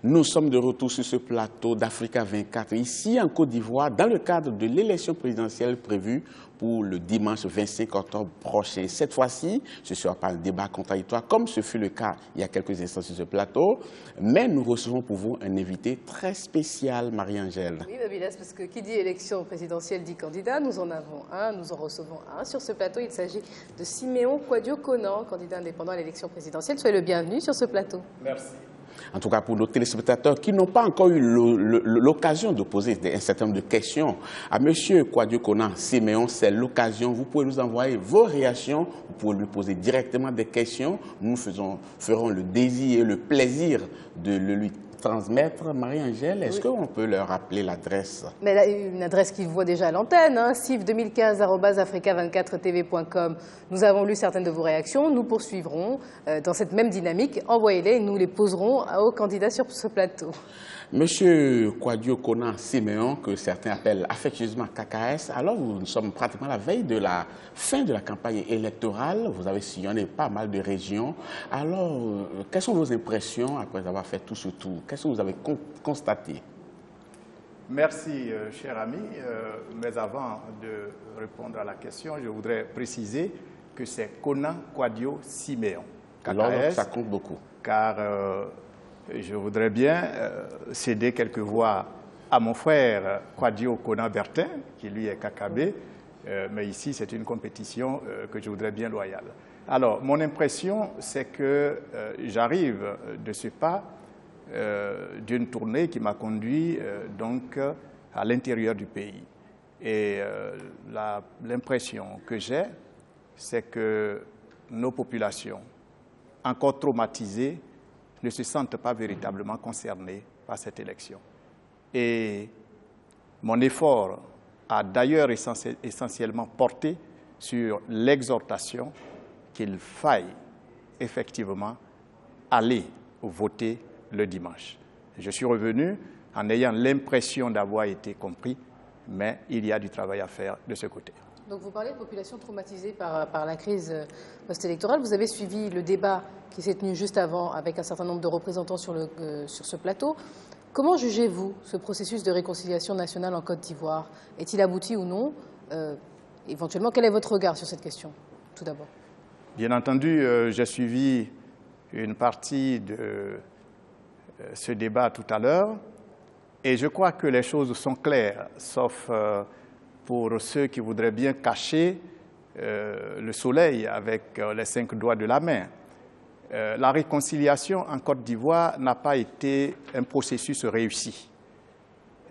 Nous sommes de retour sur ce plateau d'Africa 24, ici en Côte d'Ivoire, dans le cadre de l'élection présidentielle prévue pour le dimanche 25 octobre prochain. Cette fois-ci, ce sera pas un débat contradictoire, comme ce fut le cas il y a quelques instants sur ce plateau, mais nous recevons pour vous un invité très spécial, Marie-Angèle. Oui, Babilas, parce que qui dit élection présidentielle dit candidat. Nous en avons un, nous en recevons un. Sur ce plateau, il s'agit de Siméon Kouadio-Konan, candidat indépendant à l'élection présidentielle. Soyez le bienvenu sur ce plateau. Merci. En tout cas, pour nos téléspectateurs qui n'ont pas encore eu l'occasion de poser un certain nombre de questions à M. Kouadio-Konan Siméon, c'est l'occasion. Vous pouvez nous envoyer vos réactions, vous pouvez lui poser directement des questions. Nous ferons le désir et le plaisir de le lui transmettre. Marie-Angèle, est-ce qu'on peut leur rappeler l'adresse? Mais une adresse qu'ils voient déjà à l'antenne, hein, civ2015@africa24tv.com. Nous avons lu certaines de vos réactions, nous poursuivrons dans cette même dynamique. Envoyez-les et nous les poserons aux candidats sur ce plateau. Monsieur Kouadio-Konan Siméon, que certains appellent affectueusement KKS, alors nous sommes pratiquement à la veille de la fin de la campagne électorale. Vous avez sillonné pas mal de régions. Alors, quelles sont vos impressions après avoir fait tout ce tour? Qu'est-ce que vous avez constaté? Merci, cher ami. Mais avant de répondre à la question, je voudrais préciser que c'est Konan Kouadio Siméon. Alors, ça compte beaucoup. Car je voudrais bien céder quelques voix à mon frère Kouadio Konan Bertin, qui lui est KKB, mais ici c'est une compétition que je voudrais bien loyale. Alors, mon impression, c'est que j'arrive de ce pas d'une tournée qui m'a conduit donc à l'intérieur du pays. Et l'impression que j'ai, c'est que nos populations, encore traumatisées, ne se sentent pas véritablement concernés par cette élection. Et mon effort a d'ailleurs essentiellement porté sur l'exhortation qu'il faille effectivement aller voter le dimanche. Je suis revenu en ayant l'impression d'avoir été compris, mais il y a du travail à faire de ce côté. Donc vous parlez de population traumatisée par la crise post-électorale. Vous avez suivi le débat qui s'est tenu juste avant avec un certain nombre de représentants sur ce plateau. Comment jugez-vous ce processus de réconciliation nationale en Côte d'Ivoire? Est-il abouti ou non? Éventuellement, quel est votre regard sur cette question, tout d'abord? Bien entendu, j'ai suivi une partie de ce débat tout à l'heure et je crois que les choses sont claires, sauf pour ceux qui voudraient bien cacher le soleil avec les 5 doigts de la main. La réconciliation en Côte d'Ivoire n'a pas été un processus réussi.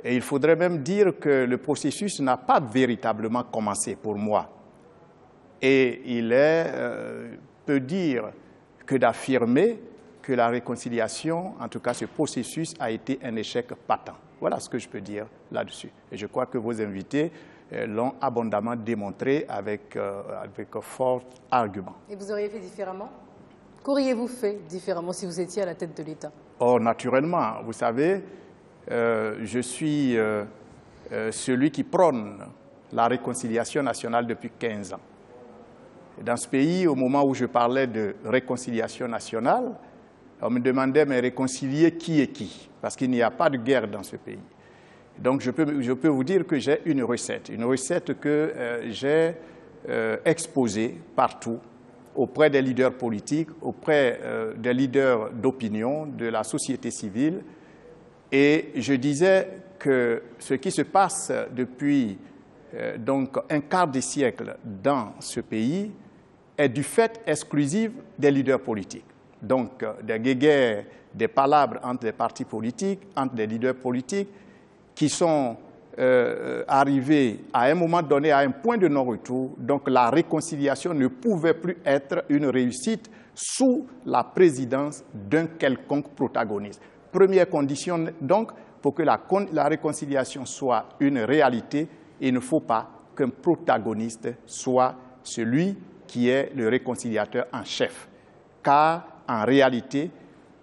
Et il faudrait même dire que le processus n'a pas véritablement commencé pour moi. Et il est peu dire que d'affirmer que la réconciliation, en tout cas ce processus, a été un échec patent. Voilà ce que je peux dire là-dessus. Et je crois que vos invités l'ont abondamment démontré avec forts arguments. Et vous auriez fait différemment? Qu'auriez-vous fait différemment si vous étiez à la tête de l'État? Oh, naturellement. Vous savez, je suis celui qui prône la réconciliation nationale depuis 15 ans. Dans ce pays, au moment où je parlais de réconciliation nationale, on me demandait, mais réconcilier qui et qui? Parce qu'il n'y a pas de guerre dans ce pays. Donc je peux vous dire que j'ai une recette que j'ai exposée partout, auprès des leaders politiques, auprès des leaders d'opinion, de la société civile. Et je disais que ce qui se passe depuis donc un quart de siècle dans ce pays est du fait exclusif des leaders politiques. Donc des guéguerres, des palabres entre les partis politiques, entre les leaders politiques, qui sont arrivés à un moment donné à un point de non-retour. Donc la réconciliation ne pouvait plus être une réussite sous la présidence d'un quelconque protagoniste. Première condition donc, pour que la réconciliation soit une réalité, il ne faut pas qu'un protagoniste soit celui qui est le réconciliateur en chef. Car en réalité,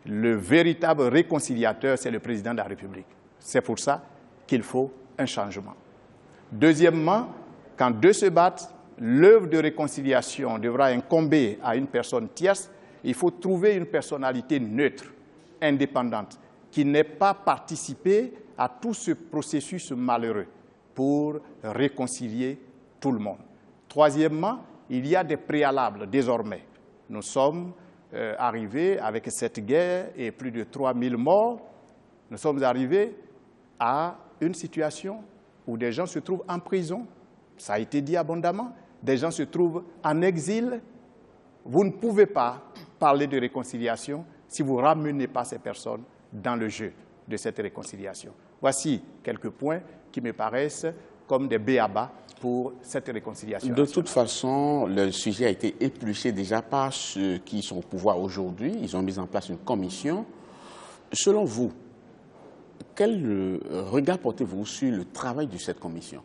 le véritable réconciliateur, c'est le président de la République. C'est pour ça qu'il faut un changement. Deuxièmement, quand deux se battent, l'œuvre de réconciliation devra incomber à une personne tierce. Il faut trouver une personnalité neutre, indépendante, qui n'ait pas participé à tout ce processus malheureux pour réconcilier tout le monde. Troisièmement, il y a des préalables désormais. Nous sommes arrivés avec cette guerre et plus de 3000 morts. Nous sommes arrivés à une situation où des gens se trouvent en prison. Ça a été dit abondamment. Des gens se trouvent en exil. Vous ne pouvez pas parler de réconciliation si vous ne ramenez pas ces personnes dans le jeu de cette réconciliation. Voici quelques points qui me paraissent comme des b.a.-ba pour cette réconciliation. De toute façon, le sujet a été épluché déjà par ceux qui sont au pouvoir aujourd'hui. Ils ont mis en place une commission. Selon vous, quel regard portez-vous sur le travail de cette commission?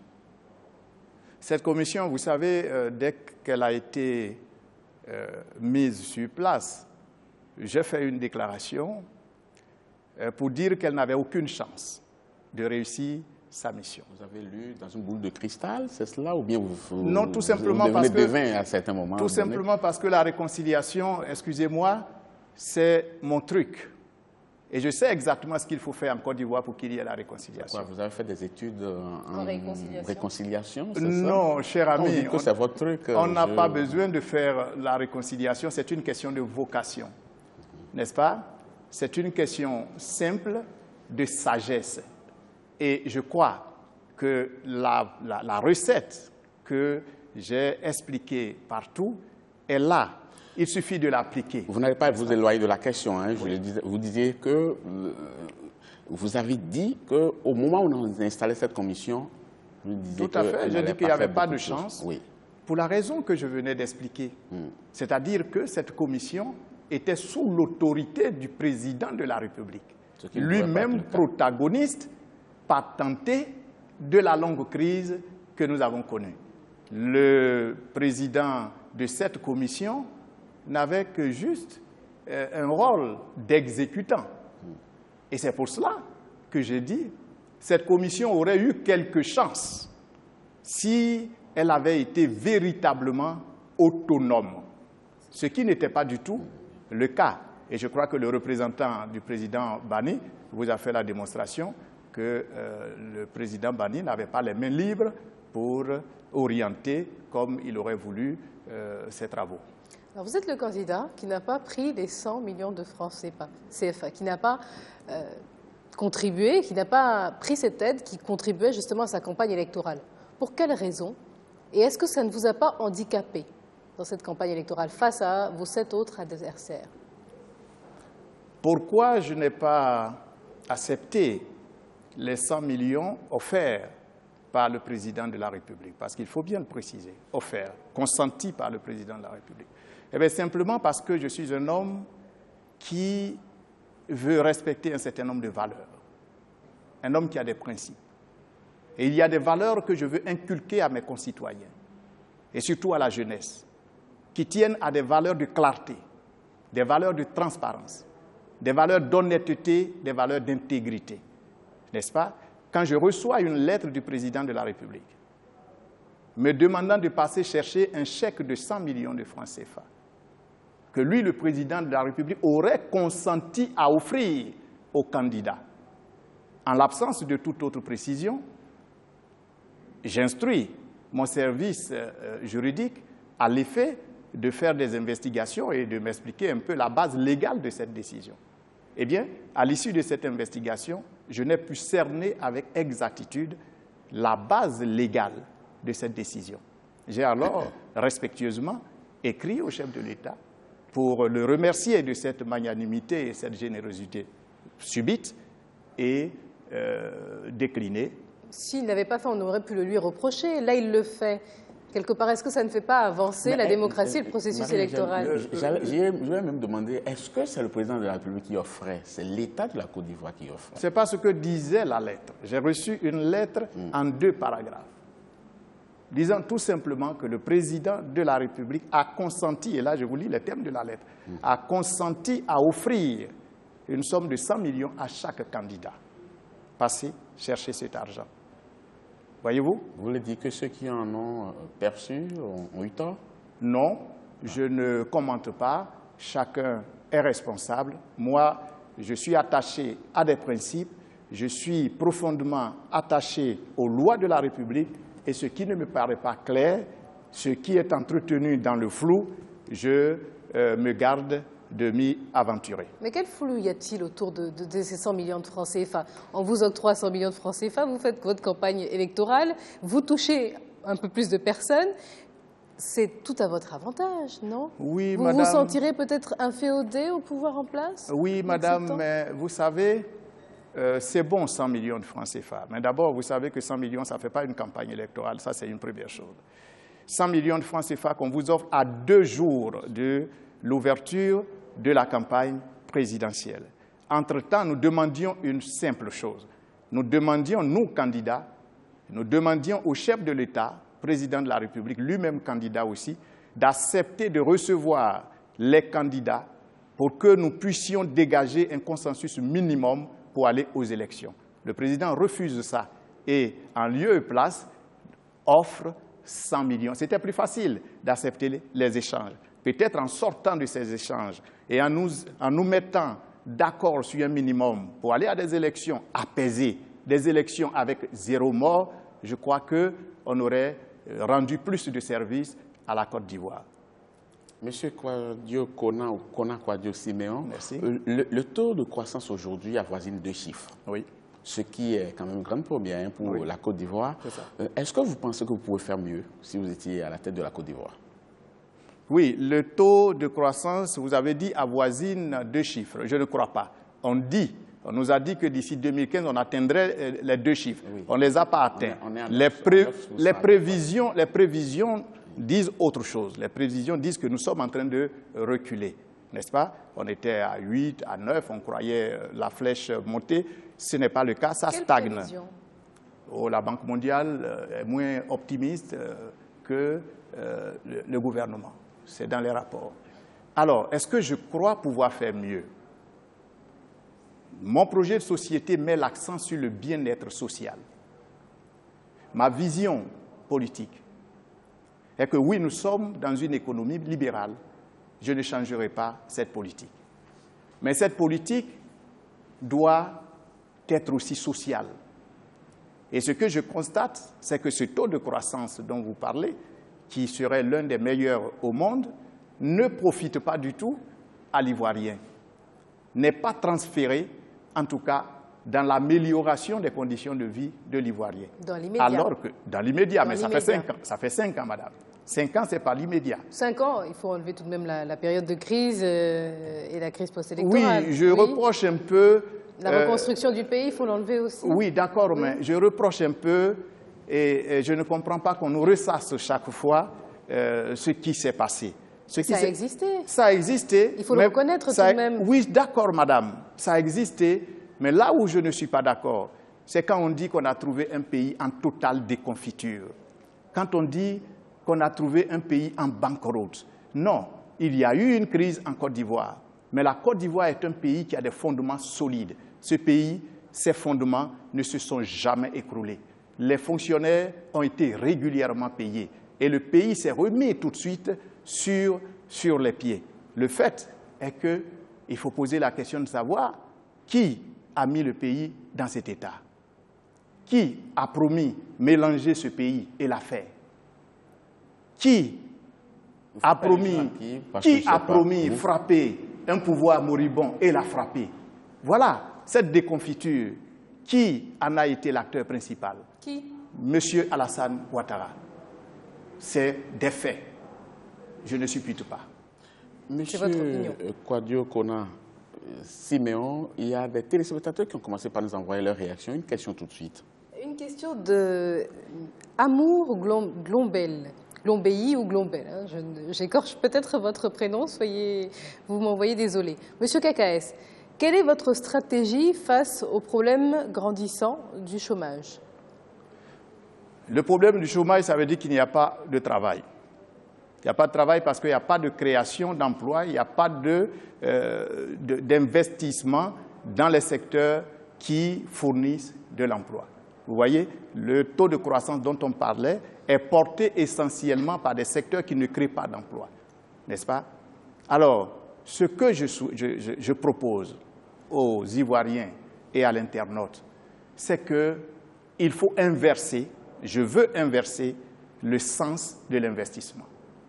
Cette commission, vous savez, dès qu'elle a été mise sur place, j'ai fait une déclaration pour dire qu'elle n'avait aucune chance de réussir sa mission. Vous avez lu dans une boule de cristal, c'est cela, ou bien non, tout simplement parce que devin à certains moments. Tout simplement parce que la réconciliation, excusez-moi, c'est mon truc. Et je sais exactement ce qu'il faut faire en Côte d'Ivoire pour qu'il y ait la réconciliation. Pourquoi? Vous avez fait des études en réconciliation? Non, cher ami, on dit que c'est votre truc. On n'a pas besoin de faire la réconciliation, c'est une question de vocation, n'est-ce pas? C'est une question simple de sagesse. Et je crois que la recette que j'ai expliquée partout est là. Il suffit de l'appliquer. Vous n'allez pas vous éloigner de la question. Hein. Oui. Vous disiez que vous avez dit qu'au moment où on a installé cette commission, vous disiez tout à fait. J'ai dit qu'il n'y avait pas de chance. Oui. Pour la raison que je venais d'expliquer. C'est-à-dire que cette commission était sous l'autorité du président de la République. Lui-même protagoniste, patenté de la longue crise que nous avons connue. Le président de cette commission n'avait que juste un rôle d'exécutant. Et c'est pour cela que j'ai dit cette commission aurait eu quelques chances si elle avait été véritablement autonome, ce qui n'était pas du tout le cas. Et je crois que le représentant du président Bani vous a fait la démonstration que le président Bani n'avait pas les mains libres pour orienter comme il aurait voulu ses travaux. Alors vous êtes le candidat qui n'a pas pris les 100 millions de francs CFA, qui n'a pas contribué, qui n'a pas pris cette aide qui contribuait justement à sa campagne électorale. Pour quelles raisons? Et est-ce que ça ne vous a pas handicapé dans cette campagne électorale face à vos 7 autres adversaires? Pourquoi je n'ai pas accepté les 100 millions offerts par le président de la République? Parce qu'il faut bien le préciser, offerts, consentis par le président de la République. Eh bien, simplement parce que je suis un homme qui veut respecter un certain nombre de valeurs. Un homme qui a des principes. Et il y a des valeurs que je veux inculquer à mes concitoyens, et surtout à la jeunesse, qui tiennent à des valeurs de clarté, des valeurs de transparence, des valeurs d'honnêteté, des valeurs d'intégrité. N'est-ce pas? Quand je reçois une lettre du président de la République me demandant de passer chercher un chèque de 100 millions de francs CFA, que lui, le président de la République, aurait consenti à offrir au candidat, en l'absence de toute autre précision, j'instruis mon service juridique à l'effet de faire des investigations et de m'expliquer un peu la base légale de cette décision. Eh bien, à l'issue de cette investigation, je n'ai pu cerner avec exactitude la base légale de cette décision. J'ai alors respectueusement écrit au chef de l'État pour le remercier de cette magnanimité et cette générosité subite et décliné. S'il n'avait pas fait, on aurait pu le lui reprocher. Là, il le fait. Quelque part, est-ce que ça ne fait pas avancer la démocratie et le processus électoral? Je vais même demander, est-ce que c'est le président de la République qui offrait? C'est l'État de la Côte d'Ivoire qui offrait? Ce n'est pas ce que disait la lettre. J'ai reçu une lettre en 2 paragraphes, disant tout simplement que le président de la République a consenti, et là je vous lis les termes de la lettre, a consenti à offrir une somme de 100 millions à chaque candidat. Passez chercher cet argent. Voyez-vous? Vous voulez dire que ceux qui en ont perçu ont eu tort? Non, je ne commente pas. Chacun est responsable. Moi, je suis attaché à des principes, je suis profondément attaché aux lois de la République et ce qui ne me paraît pas clair, ce qui est entretenu dans le flou, je me garde de m'y aventurer. Mais quel flou y a-t-il autour de ces 100 millions de francs CFA? On vous octroie 100 millions de francs CFA, vous faites votre campagne électorale, vous touchez un peu plus de personnes. C'est tout à votre avantage, non? Oui, vous madame. Vous sentirez peut-être inféodé au pouvoir en place? Oui, madame, mais vous savez, c'est bon 100 millions de francs CFA. Mais d'abord, vous savez que 100 millions, ça ne fait pas une campagne électorale. Ça, c'est une première chose. 100 millions de francs CFA qu'on vous offre à 2 jours de l'ouverture de la campagne présidentielle. Entre-temps, nous demandions une simple chose. Nous demandions, nous, candidats, nous demandions au chef de l'État, président de la République, lui-même candidat aussi, d'accepter de recevoir les candidats pour que nous puissions dégager un consensus minimum pour aller aux élections. Le président refuse ça et, en lieu et place, offre 100 millions. C'était plus facile d'accepter les échanges. Peut-être en sortant de ces échanges et en nous mettant d'accord sur un minimum pour aller à des élections apaisées, des élections avec 0 mort, je crois qu'on aurait rendu plus de services à la Côte d'Ivoire. Monsieur Kouadio Kona ou Kona Kouadio Siméon, le taux de croissance aujourd'hui avoisine 2 chiffres. Oui. Ce qui est quand même une grande première pour la Côte d'Ivoire. Est-ce que vous pensez que vous pouvez faire mieux si vous étiez à la tête de la Côte d'Ivoire? Oui, le taux de croissance, vous avez dit, avoisine 2 chiffres. Je ne crois pas. On nous a dit que d'ici 2015, on atteindrait les 2 chiffres. Oui. On ne les a pas atteints. Les prévisions disent autre chose. Les prévisions disent que nous sommes en train de reculer, n'est-ce pas? On était à 8, à 9, on croyait la flèche monter. Ce n'est pas le cas, ça stagne. Oh, la Banque mondiale est moins optimiste que le gouvernement. C'est dans les rapports. Alors, est-ce que je crois pouvoir faire mieux? Mon projet de société met l'accent sur le bien-être social. Ma vision politique est que oui, nous sommes dans une économie libérale. Je ne changerai pas cette politique. Mais cette politique doit être aussi sociale. Et ce que je constate, c'est que ce taux de croissance dont vous parlez, qui serait l'un des meilleurs au monde, ne profite pas du tout à l'Ivoirien, n'est pas transféré, en tout cas, dans l'amélioration des conditions de vie de l'Ivoirien. Dans l'immédiat. Alors que, dans l'immédiat, mais ça fait 5 ans. Ça fait 5 ans, madame. 5 ans, ce n'est pas l'immédiat. 5 ans, il faut enlever tout de même la période de crise et la crise post-électorale. Oui, je reproche un peu... La reconstruction du pays, il faut l'enlever aussi. Oui, d'accord, mais je reproche un peu et je ne comprends pas qu'on nous ressasse chaque fois ce qui s'est passé. Ça a existé. Ça a existé. Il faut le reconnaître tout de même. Oui, d'accord, madame, ça a existé. Mais là où je ne suis pas d'accord, c'est quand on dit qu'on a trouvé un pays en totale déconfiture. Quand on dit qu'on a trouvé un pays en banqueroute. Non, il y a eu une crise en Côte d'Ivoire. Mais la Côte d'Ivoire est un pays qui a des fondements solides. Ce pays, ses fondements ne se sont jamais écroulés. Les fonctionnaires ont été régulièrement payés. Et le pays s'est remis tout de suite sur les pieds. Le fait est qu'il faut poser la question de savoir qui a mis le pays dans cet état. Qui a promis mélanger ce pays et l'a fait? Qui a promis frapper un pouvoir moribond et l'a frappé? Voilà, cette déconfiture, qui en a été l'acteur principal? Qui? Monsieur Alassane Ouattara. C'est des faits. Je ne suppute pas. Monsieur Kouadio Kona Siméon, il y a des téléspectateurs qui ont commencé par nous envoyer leur réaction. Une question tout de suite. Une question de Amour Glombel. Glombei ou Glombel, hein. J'écorche peut-être votre prénom, vous m'envoyez désolé. Monsieur KKS, quelle est votre stratégie face au problème grandissant du chômage? Le problème du chômage, ça veut dire qu'il n'y a pas de travail. Il n'y a pas de travail parce qu'il n'y a pas de création d'emplois, il n'y a pas d'investissement dans les secteurs qui fournissent de l'emploi. Vous voyez, le taux de croissance dont on parlait est porté essentiellement par des secteurs qui ne créent pas d'emploi, n'est-ce pas? Alors, ce que je propose aux Ivoiriens et à l'internaute, c'est qu'il faut inverser, je veux inverser le sens de l'investissement.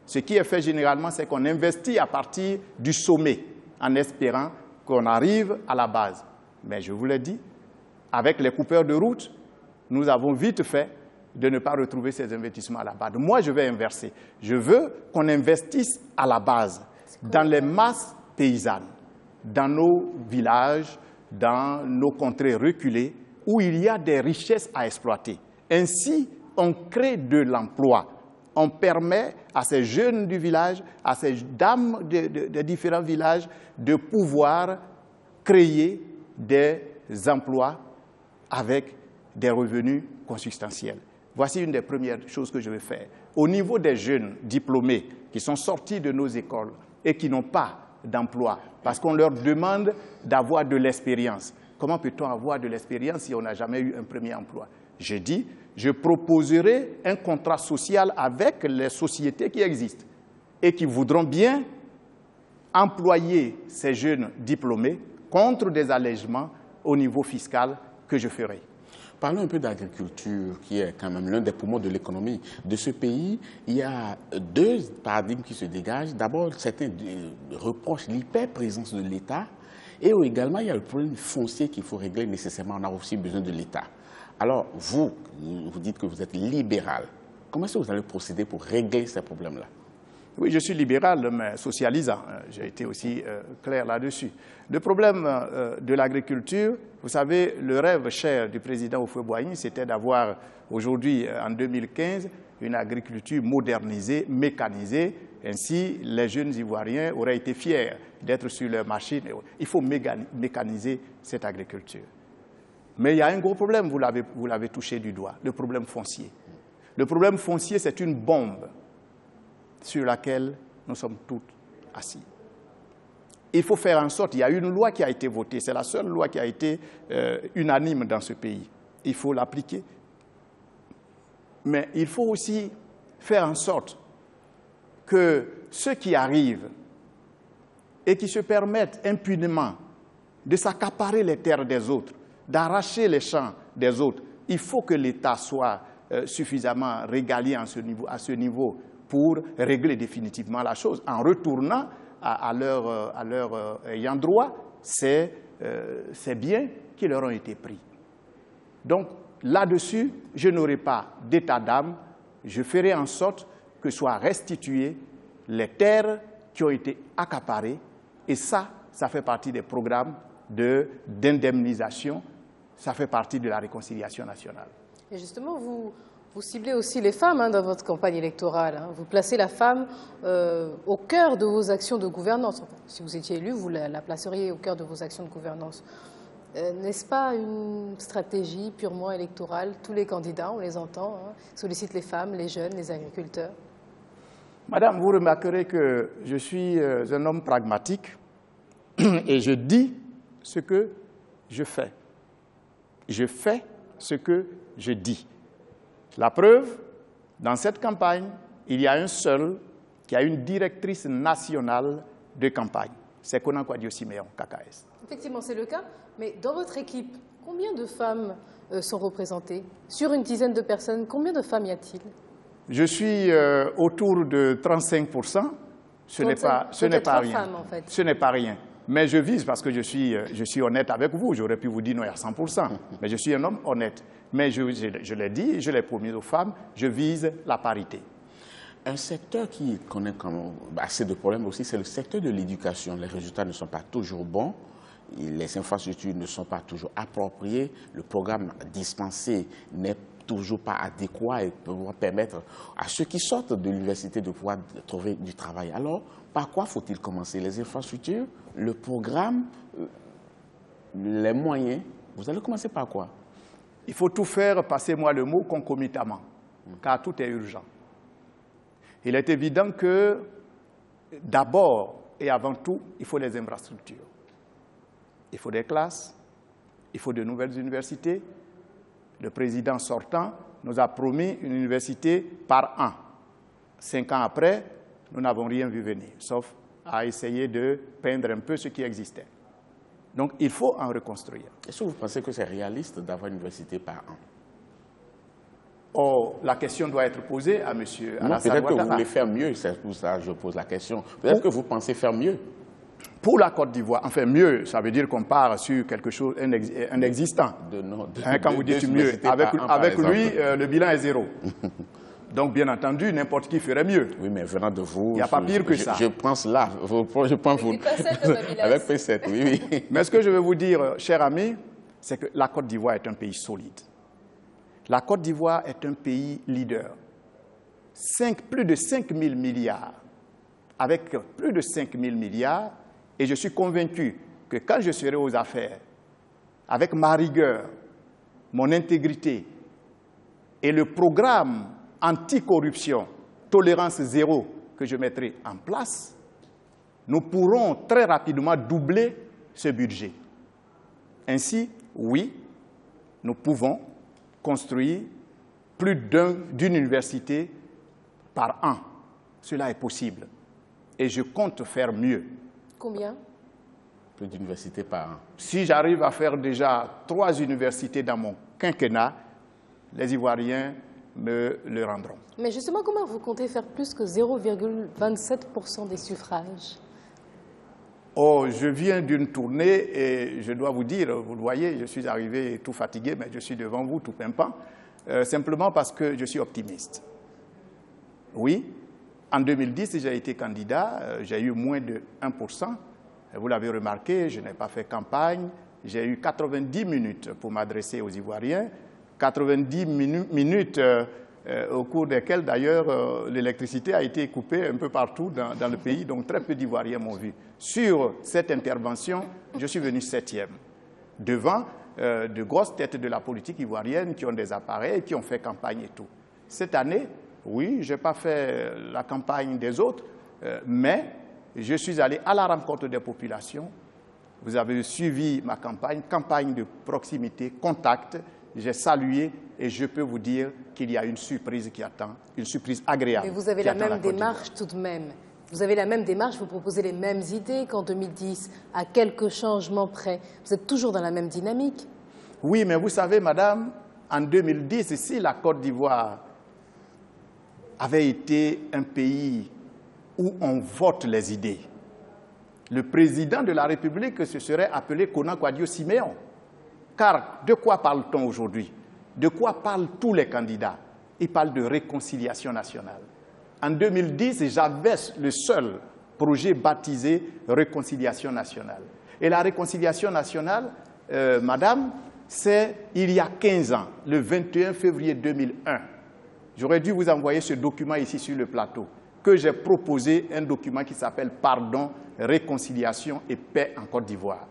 Ce qui est fait généralement, c'est qu'on investit à partir du sommet, en espérant qu'on arrive à la base. Mais je vous l'ai dit, avec les coupeurs de route, nous avons vite fait de ne pas retrouver ces investissements à la base. Moi, je vais inverser. Je veux qu'on investisse à la base, dans les masses paysannes, dans nos villages, dans nos contrées reculées, où il y a des richesses à exploiter. Ainsi, on crée de l'emploi. On permet à ces jeunes du village, à ces dames de différents villages, de pouvoir créer des emplois avec des revenus consubstantiels. Voici une des premières choses que je vais faire. Au niveau des jeunes diplômés qui sont sortis de nos écoles et qui n'ont pas d'emploi, parce qu'on leur demande d'avoir de l'expérience. Comment peut-on avoir de l'expérience si on n'a jamais eu un premier emploi? Je dis, je proposerai un contrat social avec les sociétés qui existent et qui voudront bien employer ces jeunes diplômés contre des allègements au niveau fiscal que je ferai. Parlons un peu d'agriculture, qui est quand même l'un des poumons de l'économie de ce pays. Il y a deux paradigmes qui se dégagent. D'abord, certains reprochent l'hyper-présence de l'État et également, il y a le problème foncier qu'il faut régler nécessairement. On a aussi besoin de l'État. Alors, vous dites que vous êtes libéral. Comment est-ce que vous allez procéder pour régler ces problèmes-là? Oui, je suis libéral, mais socialisant. J'ai été aussi clair là-dessus. Le problème de l'agriculture, vous savez, le rêve cher du président Houphouët-Boigny, c'était d'avoir aujourd'hui, en 2015, une agriculture modernisée, mécanisée. Ainsi, les jeunes Ivoiriens auraient été fiers d'être sur leurs machines. Il faut mécaniser cette agriculture. Mais il y a un gros problème, vous l'avez touché du doigt, le problème foncier. Le problème foncier, c'est une bombe sur laquelle nous sommes tous assis. Il faut faire en sorte, il y a une loi qui a été votée, c'est la seule loi qui a été unanime dans ce pays. Il faut l'appliquer. Mais il faut aussi faire en sorte que ceux qui arrivent et qui se permettent impunément de s'accaparer les terres des autres, d'arracher les champs des autres, il faut que l'État soit suffisamment régalien à ce niveau pour régler définitivement la chose, en retournant à leur ayant droit ces biens qui leur ont été pris. Donc, là-dessus, je n'aurai pas d'état d'âme, je ferai en sorte que soient restituées les terres qui ont été accaparées, et ça fait partie des programmes d'indemnisation, ça fait partie de la réconciliation nationale. Et justement, vous ciblez aussi les femmes dans votre campagne électorale. Vous placez la femme au cœur de vos actions de gouvernance. Enfin, si vous étiez élu, vous la placeriez au cœur de vos actions de gouvernance. N'est-ce pas une stratégie purement électorale? Tous les candidats, on les entend, sollicitent les femmes, les jeunes, les agriculteurs. Madame, vous remarquerez que je suis un homme pragmatique et je dis ce que je fais. Je fais ce que je dis. La preuve, dans cette campagne, il y a un seul qui a une directrice nationale de campagne. C'est Konan Kwadwo-Siméon, KKS. Effectivement, c'est le cas. Mais dans votre équipe, combien de femmes sont représentées? Sur une dizaine de personnes, combien de femmes y a-t-il? Je suis autour de 35%. Ce n'est pas rien. Femmes, en fait. Ce n'est pas rien. Mais je vise, parce que je suis honnête avec vous, j'aurais pu vous dire non, il y a 100%, mais je suis un homme honnête. Mais je l'ai dit, je l'ai promis aux femmes, je vise la parité. Un secteur qui connaît assez de problèmes aussi, c'est le secteur de l'éducation. Les résultats ne sont pas toujours bons, les infrastructures ne sont pas toujours appropriées, le programme dispensé n'est toujours pas adéquat et pouvoir permettre à ceux qui sortent de l'université de pouvoir trouver du travail. Alors, par quoi faut-il commencer? Les infrastructures, le programme, les moyens? Vous allez commencer par quoi? Il faut tout faire, passez-moi le mot, concomitamment, car tout est urgent. Il est évident que, d'abord et avant tout, il faut des infrastructures. Il faut des classes, il faut de nouvelles universités. Le président sortant nous a promis une université par an. 5 ans après, nous n'avons rien vu venir, sauf à essayer de peindre un peu ce qui existait. Donc, il faut en reconstruire. Est-ce que vous pensez que c'est réaliste d'avoir une université par an? Oh, la question doit être posée à M. Alassane Peut-être que vous Ouattara. voulez faire mieux, c'est pour ça que je pose la question. Peut-être que vous pensez faire mieux. Pour la Côte d'Ivoire, enfin mieux, ça veut dire qu'on part sur quelque chose, un existant. Quand vous dites mieux, avec lui, le bilan est 0. Donc, bien entendu, n'importe qui ferait mieux. Oui, mais venant de vous, il n'y a pas pire que ça. Je pense là, je pense vous. Avec P7, oui, oui. Mais ce que je veux vous dire, cher ami, c'est que la Côte d'Ivoire est un pays solide. La Côte d'Ivoire est un pays leader. Plus de 5 000 milliards. Avec plus de 5 000 milliards, et je suis convaincu que quand je serai aux affaires, avec ma rigueur, mon intégrité et le programme anticorruption, tolérance zéro que je mettrai en place, nous pourrons très rapidement doubler ce budget. Ainsi, oui, nous pouvons construire plus d'une université par an. Cela est possible. Et je compte faire mieux. Combien? Plus d'universités par an. Si j'arrive à faire déjà 3 universités dans mon quinquennat, les Ivoiriens me le rendront. Mais justement, comment vous comptez faire plus que 0,27% des suffrages? Oh, je viens d'une tournée et je dois vous dire, vous le voyez, je suis arrivé tout fatigué, mais je suis devant vous tout pimpant, simplement parce que je suis optimiste. Oui, en 2010, j'ai été candidat, j'ai eu moins de 1%. Vous l'avez remarqué, je n'ai pas fait campagne. J'ai eu 90 minutes pour m'adresser aux Ivoiriens. 90 minutes au cours desquelles, d'ailleurs, l'électricité a été coupée un peu partout dans le pays. Donc, très peu d'Ivoiriens m'ont vu. Sur cette intervention, je suis venu 7e. Devant de grosses têtes de la politique ivoirienne qui ont des appareils, qui ont fait campagne et tout. Cette année, oui, je n'ai pas fait la campagne des autres, mais je suis allé à la rencontre des populations. Vous avez suivi ma campagne de proximité, contact. J'ai salué et je peux vous dire qu'il y a une surprise qui attend, une surprise agréable. Mais vous avez la même démarche tout de même. Vous avez la même démarche, vous proposez les mêmes idées qu'en 2010, à quelques changements près. Vous êtes toujours dans la même dynamique. Oui, mais vous savez, madame, en 2010, si la Côte d'Ivoire avait été un pays où on vote les idées, le président de la République se serait appelé Kona Kouadio-Siméon. Car de quoi parle-t-on aujourd'hui? De quoi parlent tous les candidats? Ils parlent de réconciliation nationale. En 2010, j'avais le seul projet baptisé Réconciliation nationale. Et la réconciliation nationale, madame, c'est il y a 15 ans, le 21 février 2001. J'aurais dû vous envoyer ce document ici sur le plateau, que j'ai proposé un document qui s'appelle « Pardon, réconciliation et paix en Côte d'Ivoire ».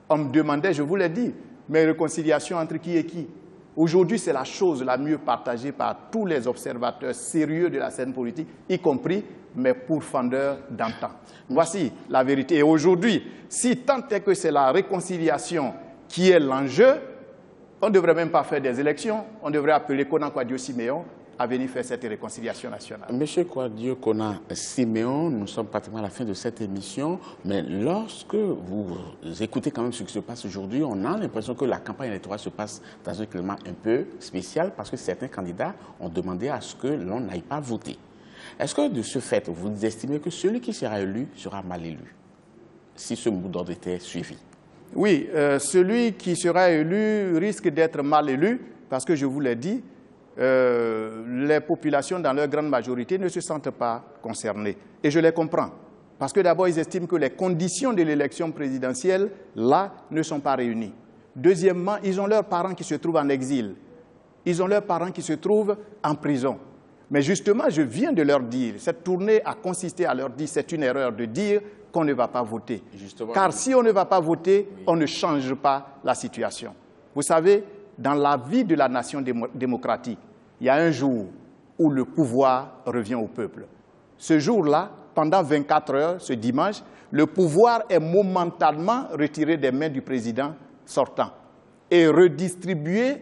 On me demandait, je vous l'ai dit, mais réconciliation entre qui et qui? Aujourd'hui, c'est la chose la mieux partagée par tous les observateurs sérieux de la scène politique, y compris mes pourfendeurs d'antan. Voici la vérité. Et aujourd'hui, si tant est que c'est la réconciliation qui est l'enjeu, on ne devrait même pas faire des élections, on devrait appeler Kona Kouadio-Siméon à venir faire cette réconciliation nationale. Monsieur Kouadio-Siméon, nous sommes pratiquement à la fin de cette émission, mais lorsque vous écoutez quand même ce qui se passe aujourd'hui, on a l'impression que la campagne électorale se passe dans un climat un peu spécial parce que certains candidats ont demandé à ce que l'on n'aille pas voter. Est-ce que de ce fait, vous estimez que celui qui sera élu sera mal élu, si ce mot d'ordre était suivi? Oui, celui qui sera élu risque d'être mal élu parce que je vous l'ai dit, les populations, dans leur grande majorité, ne se sentent pas concernées. Et je les comprends. Parce que d'abord, ils estiment que les conditions de l'élection présidentielle, là, ne sont pas réunies. Deuxièmement, ils ont leurs parents qui se trouvent en exil. Ils ont leurs parents qui se trouvent en prison. Mais justement, je viens de leur dire, cette tournée a consisté à leur dire, c'est une erreur de dire qu'on ne va pas voter. Justement, car si on ne va pas voter, on ne change pas la situation. Vous savez, dans la vie de la nation démocratique, il y a un jour où le pouvoir revient au peuple. Ce jour-là, pendant 24 heures, ce dimanche, le pouvoir est momentanément retiré des mains du président sortant et redistribué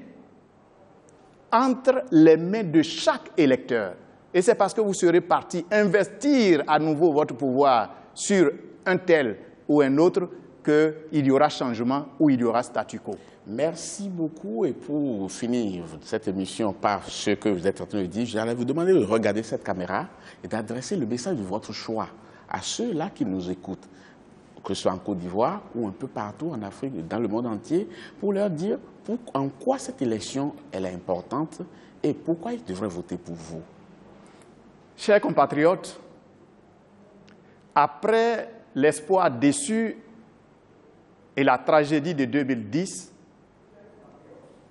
entre les mains de chaque électeur. Et c'est parce que vous serez parti investir à nouveau votre pouvoir sur un tel ou un autre qu'il y aura changement ou il y aura statu quo. Merci beaucoup. Et pour finir cette émission par ce que vous êtes en train de dire, j'allais vous demander de regarder cette caméra et d'adresser le message de votre choix à ceux-là qui nous écoutent, que ce soit en Côte d'Ivoire ou un peu partout en Afrique, dans le monde entier, pour leur dire en quoi cette élection elle est importante et pourquoi ils devraient voter pour vous. Chers compatriotes, après l'espoir déçu et la tragédie de 2010,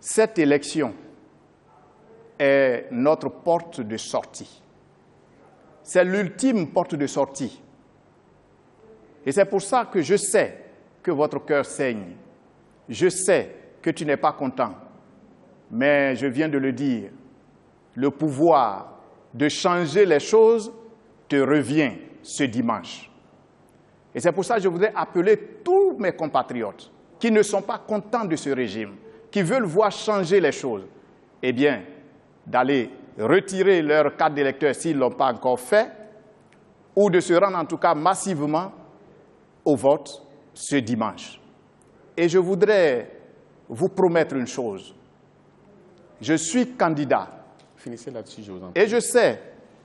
cette élection est notre porte de sortie. C'est l'ultime porte de sortie. Et c'est pour ça que je sais que votre cœur saigne. Je sais que tu n'es pas content. Mais je viens de le dire, le pouvoir de changer les choses te revient ce dimanche. Et c'est pour ça que je voudrais appeler tous mes compatriotes qui ne sont pas contents de ce régime, qui veulent voir changer les choses, eh bien, d'aller retirer leur carte d'électeur s'ils ne l'ont pas encore fait, ou de se rendre en tout cas massivement au vote ce dimanche. Et je voudrais vous promettre une chose. Je suis candidat. Finissez là-dessus, je vous en prie. Et je sais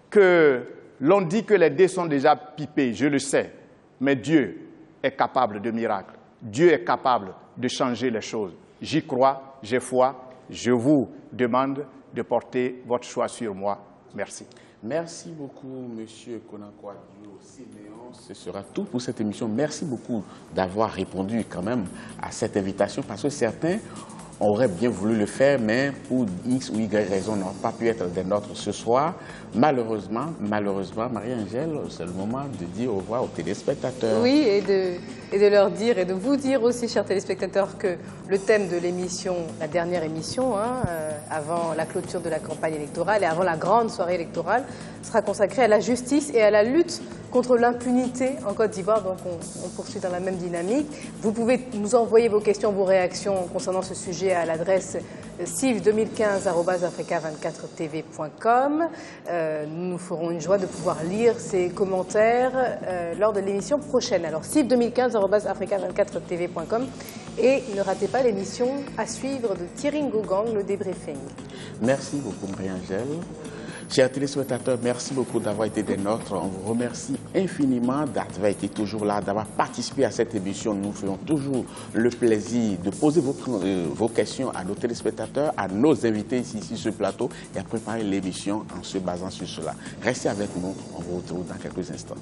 que l'on dit que les dés sont déjà pipés, je le sais. Mais Dieu est capable de miracles. Dieu est capable de changer les choses. J'y crois, j'ai foi. Je vous demande de porter votre choix sur moi. Merci. Merci beaucoup, M. Konankwo-Adjio-Siméon. Ce sera tout pour cette émission. Merci beaucoup d'avoir répondu quand même à cette invitation parce que certains auraient bien voulu le faire, mais pour X ou Y raison n'ont pas pu être des nôtres ce soir. Malheureusement, Marie-Angèle, c'est le moment de dire au revoir aux téléspectateurs. Oui, et de leur dire, et de vous dire aussi, chers téléspectateurs, que le thème de l'émission, la dernière émission, avant la clôture de la campagne électorale et avant la grande soirée électorale, sera consacré à la justice et à la lutte contre l'impunité en Côte d'Ivoire. Donc on poursuit dans la même dynamique. Vous pouvez nous envoyer vos questions, vos réactions concernant ce sujet à l'adresse civ2015@africa24tv.com. Nous nous ferons une joie de pouvoir lire ces commentaires lors de l'émission prochaine. Alors civ2015@africa24tv.com et ne ratez pas l'émission à suivre de Thierry Ngogang, le débriefing. Merci beaucoup Marie-Angèle. Chers téléspectateurs, merci beaucoup d'avoir été des nôtres. On vous remercie infiniment d'avoir été toujours là, d'avoir participé à cette émission. Nous faisons toujours le plaisir de poser vos questions à nos téléspectateurs, à nos invités ici sur ce plateau et à préparer l'émission en se basant sur cela. Restez avec nous, on vous retrouve dans quelques instants.